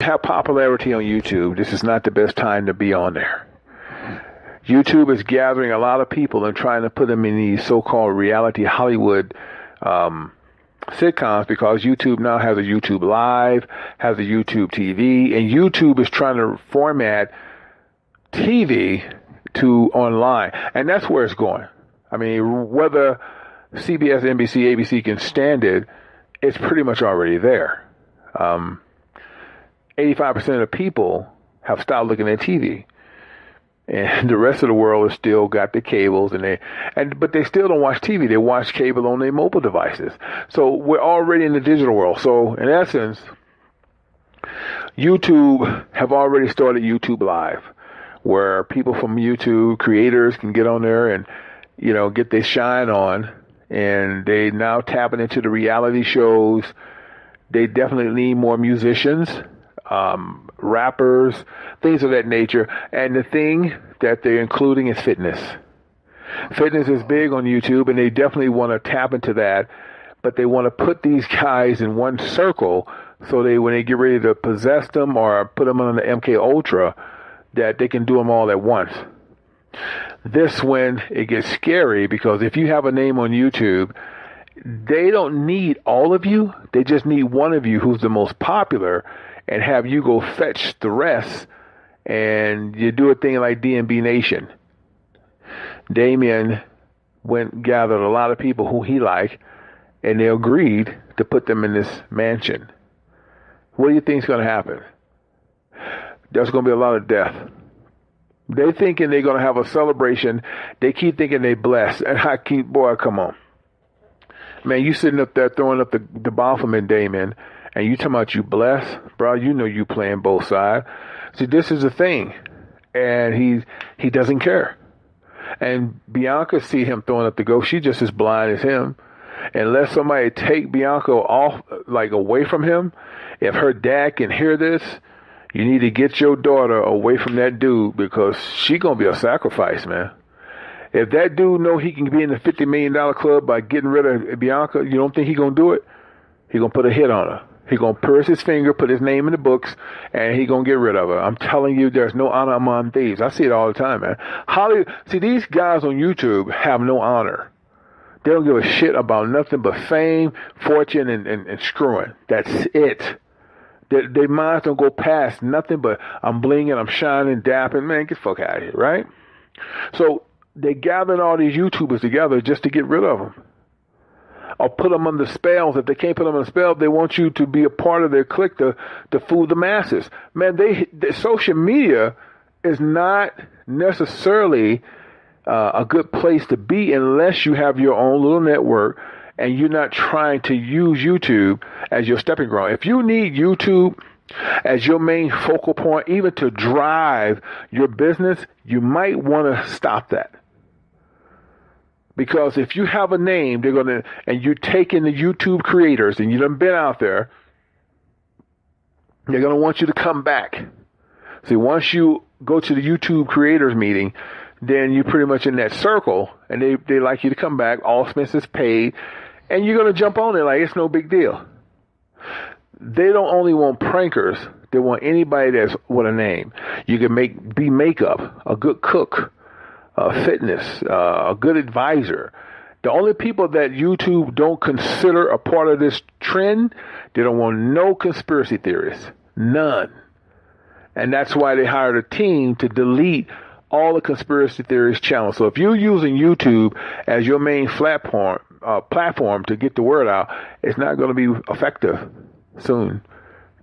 have popularity on YouTube, this is not the best time to be on there. YouTube is gathering a lot of people and trying to put them in these so-called reality Hollywood sitcoms, because YouTube now has a YouTube Live, has a YouTube TV, and YouTube is trying to format TV to online, and that's where it's going. I mean, whether CBS, NBC, ABC can stand it, it's pretty much already there. 85% of people have stopped looking at TV, and the rest of the world has still got the cables, but they still don't watch TV. They watch cable on their mobile devices. So we're already in the digital world. So in essence, YouTube have already started YouTube Live, where people from YouTube, creators, can get on there and, get their shine on. And they now tapping into the reality shows. They definitely need more musicians, rappers, things of that nature. And the thing that they're including is fitness. Fitness is big on YouTube, and they definitely want to tap into that. But they want to put these guys in one circle, so when they get ready to possess them or put them on the MK Ultra, that they can do them all at once. This when it gets scary, because if you have a name on YouTube, they don't need all of you. They just need one of you who's the most popular, and have you go fetch the rest, and you do a thing like DNB Nation. Damien gathered a lot of people who he liked, and they agreed to put them in this mansion. What do you think is going to happen? There's going to be a lot of death. They thinking they're going to have a celebration. They keep thinking they blessed. And boy, come on. Man, you sitting up there throwing up the Baphomet, Damien, and you talking about you blessed? Bro, you know you playing both sides. See, this is the thing. And he doesn't care. And Bianca see him throwing up the ghost. She just as blind as him. Unless somebody take Bianca off, away from him, if her dad can hear this, you need to get your daughter away from that dude, because she going to be a sacrifice, man. If that dude know he can be in the $50 million club by getting rid of Bianca, you don't think he going to do it? He going to put a hit on her. He going to purse his finger, put his name in the books, and he going to get rid of her. I'm telling you, there's no honor among thieves. I see it all the time, man. See, these guys on YouTube have no honor. They don't give a shit about nothing but fame, fortune, and screwing. That's it. Their minds don't go past nothing but I'm blinging, I'm shining, dapping. Man, get the fuck out of here, right? So they gathered all these YouTubers together just to get rid of them. Or put them under spells. If they can't put them under spells, they want you to be a part of their clique to fool the masses. Man, the social media is not necessarily a good place to be unless you have your own little network and you're not trying to use YouTube as your stepping ground. If you need YouTube as your main focal point, even to drive your business, you might want to stop that. Because if you have a name, and you're taking the YouTube creators and you done been out there, they're going to want you to come back. See, once you go to the YouTube creators meeting, then you're pretty much in that circle, and they like you to come back, all expenses paid, and you're going to jump on it like it's no big deal. They don't only want prankers, they want anybody that's with a name. You can be makeup, a good cook, fitness, a good advisor. The only people that YouTube don't consider a part of this trend, they don't want no conspiracy theorists. None. And that's why they hired a team to delete all the conspiracy theories channels. So if you're using YouTube as your main platform to get the word out, it's not going to be effective soon.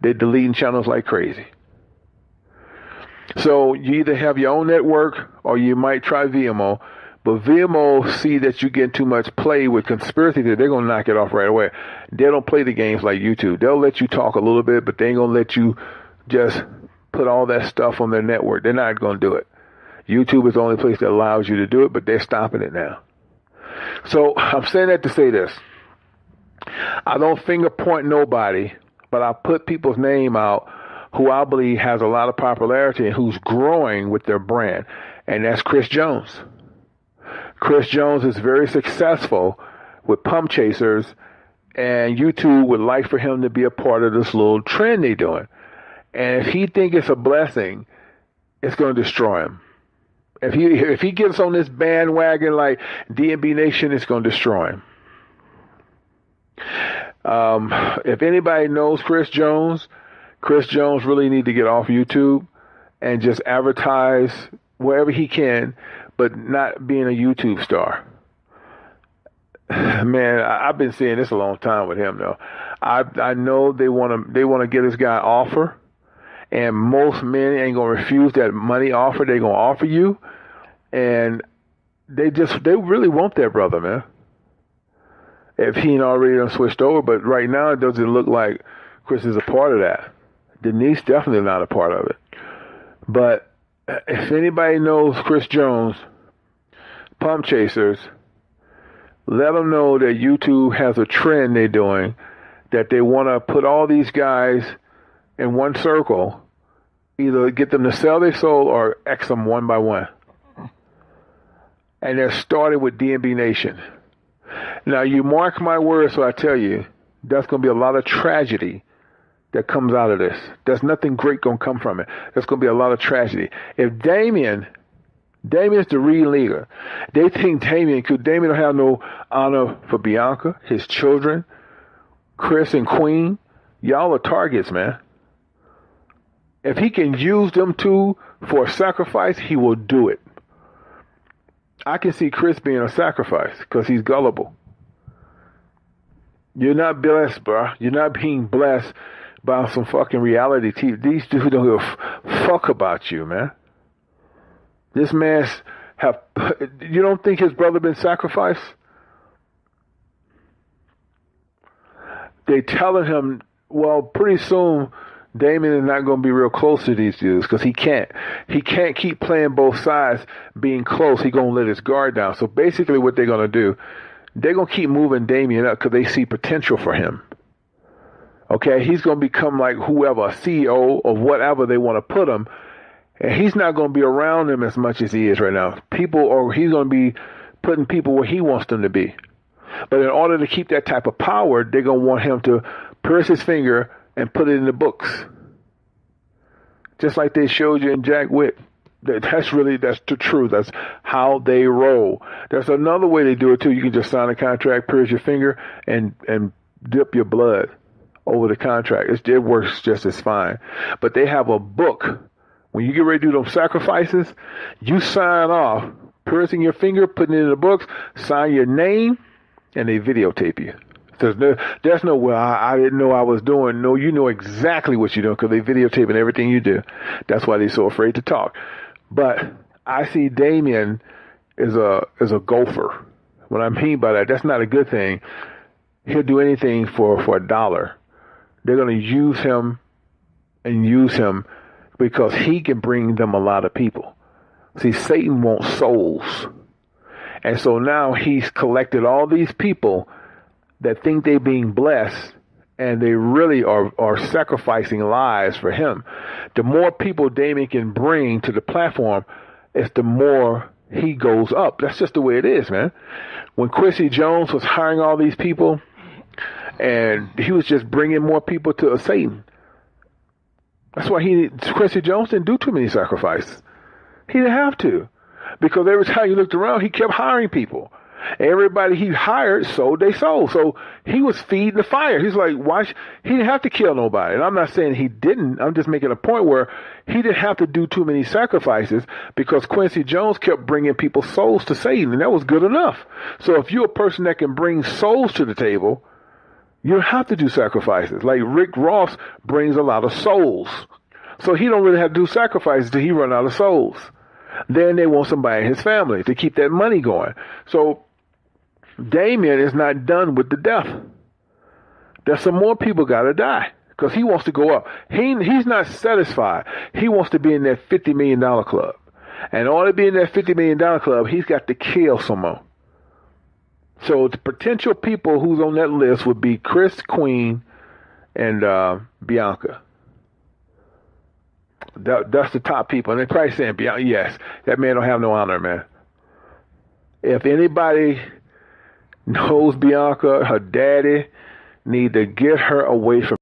They're deleting channels like crazy. So you either have your own network or you might try Vimeo. But Vimeo see that you get too much play with conspiracy theory, they're going to knock it off right away. They don't play the games like YouTube. They'll let you talk a little bit, but they ain't going to let you just put all that stuff on their network. They're not going to do it. YouTube is the only place that allows you to do it, but they're stopping it now. So I'm saying that to say this. I don't finger point nobody, but I put people's name out who I believe has a lot of popularity and who's growing with their brand, and that's Chris Jones. Chris Jones is very successful with pump chasers, and YouTube would like for him to be a part of this little trend they're doing. And if he think it's a blessing, it's going to destroy him. If he gets on this bandwagon like DNB Nation, it's going to destroy him. If anybody knows Chris Jones really need to get off YouTube and just advertise wherever he can, but not being a YouTube star. Man, I've been seeing this a long time with him though. I know they want to get this guy an offer, and most men ain't gonna refuse that money offer. They gonna offer you, and they really want that brother, man. If he ain't already done switched over, but right now it doesn't look like Chris is a part of that. Denise definitely not a part of it. But if anybody knows Chris Jones, Pump Chasers, let them know that YouTube has a trend they're doing, that they want to put all these guys in one circle, either get them to sell their soul or X them one by one. And they're starting with DNB Nation. Now, you mark my words, so I tell you, that's going to be a lot of tragedy that comes out of this. There's nothing great going to come from it. There's going to be a lot of tragedy. If Damien's the real leader. They think Damien don't have no honor for Bianca, his children, Chris and Queen. Y'all are targets, man. If he can use them two for a sacrifice, he will do it. I can see Chris being a sacrifice because he's gullible. You're not blessed, bro. You're not being blessed by some fucking reality TV. These dudes don't give a fuck about you, man. This man's you don't think his brother been sacrificed? They telling him, well, pretty soon Damien is not going to be real close to these dudes because he can't keep playing both sides being close. He's going to let his guard down. So basically what they're going to do, they're going to keep moving Damien up because they see potential for him. Okay, he's going to become like whoever, a CEO or whatever they want to put him. And he's not going to be around them as much as he is right now. He's going to be putting people where he wants them to be. But in order to keep that type of power, they're going to want him to pierce his finger and put it in the books. Just like they showed you in Jack Witt. That's the truth. That's how they roll. There's another way they do it too. You can just sign a contract, pierce your finger, and dip your blood over the contract. It works just as fine. But they have a book. When you get ready to do those sacrifices, you sign off, piercing your finger, putting it in the books, sign your name, and they videotape you. There's no, well, I didn't know I was doing. No, you know exactly what you're doing because they videotaping everything you do. That's why they're so afraid to talk. But I see Damien as a gopher. What I mean by that's not a good thing. He'll do anything for $1. They're going to use him because he can bring them a lot of people. See, Satan wants souls. And so now he's collected all these people that think they're being blessed, and they really are sacrificing lives for him. The more people Damien can bring to the platform, it's the more he goes up. That's just the way it is, man. When Quincy Jones was hiring all these people, and he was just bringing more people to Satan. That's why Quincy Jones didn't do too many sacrifices. He didn't have to. Because every time you looked around, he kept hiring people. Everybody he hired sold their soul. So he was feeding the fire. He's like, he didn't have to kill nobody. And I'm not saying he didn't. I'm just making a point where he didn't have to do too many sacrifices because Quincy Jones kept bringing people's souls to Satan. And that was good enough. So if you're a person that can bring souls to the table, you don't have to do sacrifices. Like Rick Ross brings a lot of souls. So he don't really have to do sacrifices till he run out of souls. Then they want somebody in his family to keep that money going. So Damien is not done with the death. There's some more people got to die because he wants to go up. He's not satisfied. He wants to be in that $50 million club. And in order to be in that $50 million club, he's got to kill someone. So the potential people who's on that list would be Chris, Queen, and Bianca. That's the top people. And they're probably saying, Bianca, yes, that man don't have no honor, man. If anybody knows Bianca, her daddy need to get her away from